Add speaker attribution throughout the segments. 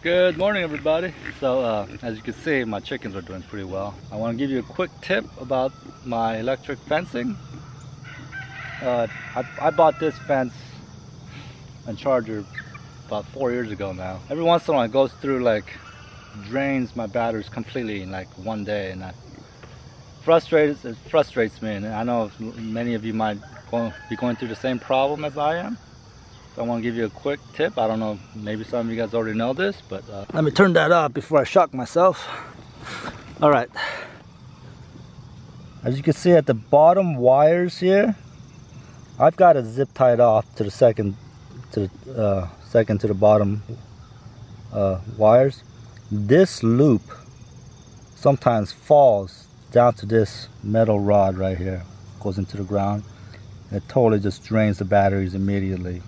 Speaker 1: Good morning, everybody. So as you can see, my chickens are doing pretty well. I want to give you a quick tip about my electric fencing. I bought this fence and charger about 4 years ago now. Every once in a while it goes through, like, drains my batteries completely in like one day, and it frustrates me, and I know many of you might be going through the same problem as I am. I want to give you a quick tip. I don't know, maybe some of you guys already know this, but let me turn that off before I shock myself. All right. As you can see at the bottom wires here, I've got it zip tied off to the second to the bottom wires. This loop sometimes falls down to this metal rod right here, goes into the ground, and it totally just drains the batteries immediately.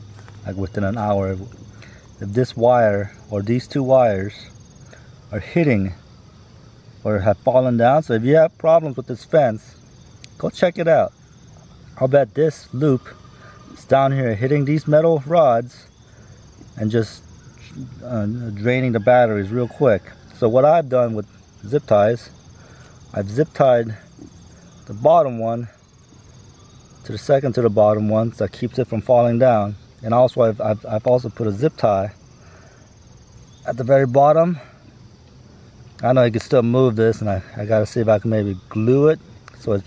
Speaker 1: Like within an hour. If this wire or these two wires are hitting or have fallen down, so if you have problems with this fence, go check it out. I'll bet this loop is down here hitting these metal rods and just draining the batteries real quick. So what I've done with zip ties, I've zip tied the bottom one to the second to the bottom one, so that keeps it from falling down. And also I've also put a zip tie at the very bottom. I know you can still move this, and I gotta see if I can maybe glue it so it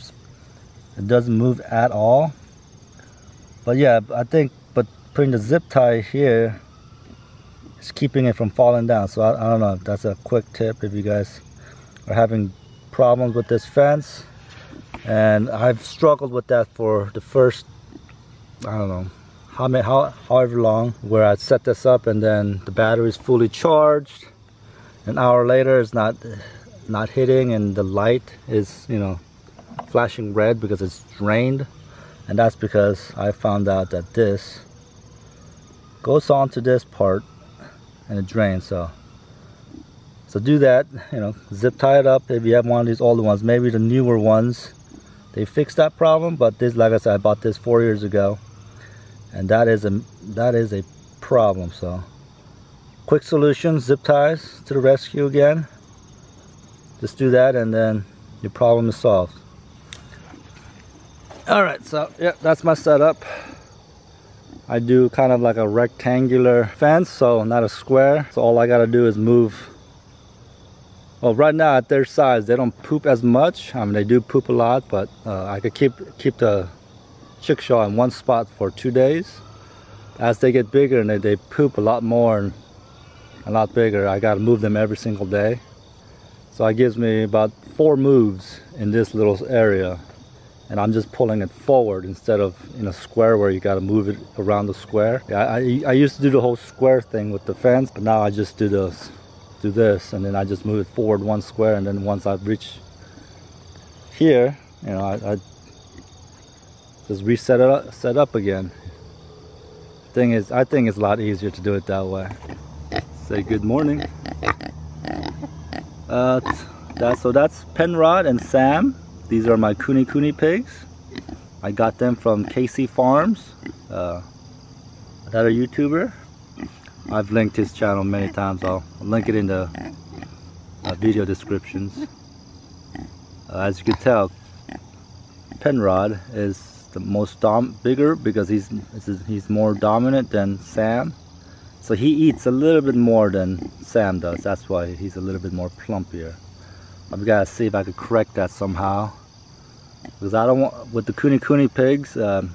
Speaker 1: doesn't move at all. But yeah, I think putting the zip tie here is keeping it from falling down. So I don't know if that's a quick tip if you guys are having problems with this fence. And I've struggled with that for the first, I don't know, however long, where I set this up and then the battery is fully charged. An hour later it's not hitting, and the light is, you know, flashing red because it's drained. And that's because I found out that this goes onto this part and it drains. So do that, you know, zip tie it up if you have one of these older ones. Maybe the newer ones, they fixed that problem, but this, like I said, I bought this 4 years ago. And that is a problem. So quick solution, zip ties to the rescue again. Just do that and then your problem is solved. Alright, so yeah, that's my setup. I do kind of like a rectangular fence, so not a square. So all I gotta do is move. Well, right now at their size, they don't poop as much. I mean, they do poop a lot, but I could keep the chickshaw in one spot for 2 days. As they get bigger and they poop a lot more and a lot bigger, I gotta move them every single day. So it gives me about 4 moves in this little area, and I'm just pulling it forward instead of in a square where you gotta move it around the square. I used to do the whole square thing with the fence, but now I just do this, and then I just move it forward 1 square, and then once I reach here, you know, I just reset it set up again. Thing is, I think it's a lot easier to do it that way. Say good morning. So that's Penrod and Sam. These are my Kunekune pigs. I got them from KC Farms. That a YouTuber. I've linked his channel many times. I'll link it in the video descriptions. As you can tell, Penrod is the most bigger because he's more dominant than Sam. So he eats a little bit more than Sam does. That's why he's a little bit more plumpier. I've got to see if I could correct that somehow, because I don't want, with the Kunekune pigs, a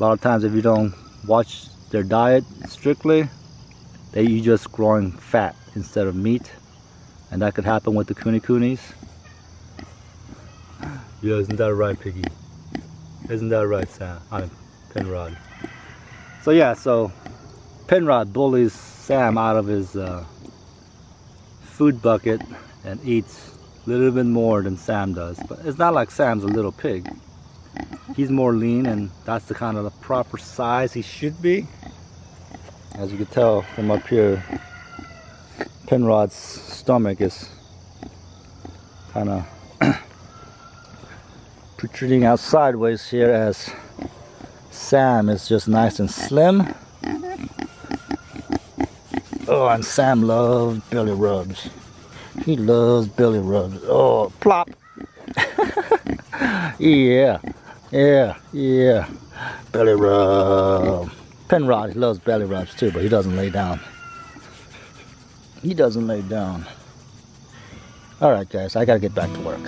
Speaker 1: lot of times if you don't watch their diet strictly, you just growing fat instead of meat, and that could happen with the Kunekunes. Yeah, isn't that right, Piggy? Isn't that right, Sam? I'm Penrod. So yeah, so Penrod bullies Sam out of his food bucket and eats a little bit more than Sam does. But it's not like Sam's a little pig. He's more lean, and that's the kind of the proper size he should be. As you can tell from up here, Penrod's stomach is kind of protruding out sideways here, as Sam is just nice and slim. Oh, and Sam loves belly rubs. He loves belly rubs. Oh, plop. Yeah, yeah, yeah. Belly rub. Penrod, he loves belly rubs too, but he doesn't lay down. He doesn't lay down. Alright guys, I gotta get back to work.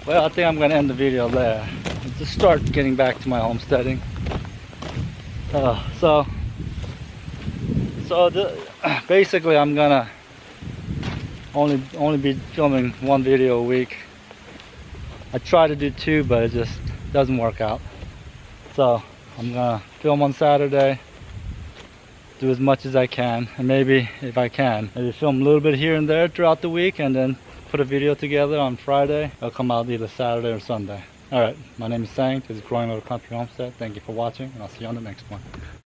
Speaker 1: Well, I think I'm gonna end the video there. Just start getting back to my homesteading. Basically I'm gonna only be filming one video a week. I try to do 2, but it just doesn't work out. So I'm gonna film on Saturday, do as much as I can, and maybe if I can, maybe film a little bit here and there throughout the week, and then put a video together on Friday. It'll come out either Saturday or Sunday. Alright, my name is Sang. This is Growing Little Country Homestead. Thank you for watching, and I'll see you on the next one.